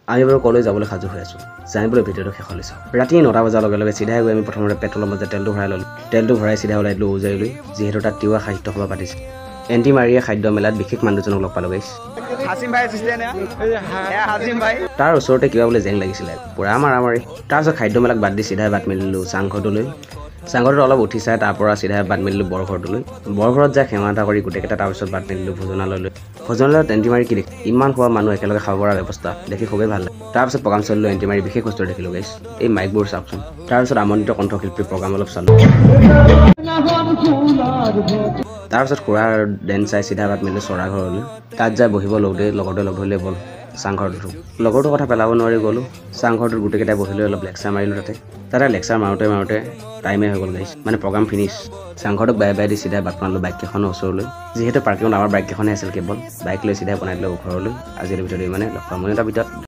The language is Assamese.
আমি বাৰু কলৈ যাবলৈ সাজু হৈ আছোঁ জানিবলৈ ভিডিঅ'টো শেষলৈ চাওঁ। ৰাতি 9টা বজাৰ লগে লগে চিধাই গৈ আমি প্ৰথমতে পেট্ৰলৰ মাজত তেলটো ভৰাই ল'লোঁ। তেলটো ভৰাই চিধাই ওলাই দিলোঁ উজাইলৈ, যিহেতু তাত তিৱা সাহিত্য সভা পাতিছে। এণ্টি মাৰিয়া খাদ্য মেলাত বিশেষ মানুহজনক লগ পালোঁ গাইছ। তাৰ ওচৰতে কিবা বোলে জেং লাগিছিলে, পূৰা মাৰামাৰি। তাৰপিছত খাদ্য মেলাক বাদ দি চিধাই বাট মেলিলোঁ চাংঘৰটোলৈ। চাংঘৰটোত অলপ উঠি চাই তাৰ পৰা চিধাই বাট মেলিলোঁ বৰঘৰটোলৈ। বৰঘৰত যাই সেৱা এটা কৰি গোটেইকেইটা তাৰপিছত বাট মেলিলোঁ ভোজনালয়লৈ। ভোজনালয়ত এণ্টি মাৰি কি দেখি ইমান খোৱা মানুহ একেলগে খাব পৰা ব্যৱস্থা দেখি খুবেই ভাল লাগে। তাৰপিছত প্ৰগ্ৰাম চলিলোঁ এণ্টি মাৰি বিশেষ বস্তু দেখিলোঁ গাইছ, এই মাইকবোৰ চাওকচোন। তাৰপিছত আমন্ত্ৰিত কণ্ঠশিল্পীৰ প্ৰগ্ৰাম অলপ চালোঁ। তাৰপিছত খুৰাৰ ডেন্স চাই চিধা বাট মেলিলোঁ চৰা ঘৰলৈ। তাত যাই বহিব লওঁতে লগৰটোৱে লগ ধৰিলে বল চাংঘৰটো। লগৰটোৰ কথা পেলাব নোৱাৰি গ'লোঁ। চাংঘৰটোত গোটেইকেইটাই বহিলৈ অলপ লেকচাৰ মাৰিলোঁ তাতে লেকচাৰ মাৰোঁতে টাইমে হৈ গ'ল গাইছ, মানে programme finish. চাংঘৰটোক bye by the চিধাই বাট মাৰিলোঁ বাইককেইখনৰ ওচৰলৈ। যিহেতু পাৰ্কিঙত আমাৰ বাইককেইখনে আছিল কেৱল, বাইক লৈ চিধাই বনাই দিলোঁ ঘৰলৈ। আজিৰ ভিডিঅ'টো ইমানে, লগ পাম এটা ভিডিঅ'ত।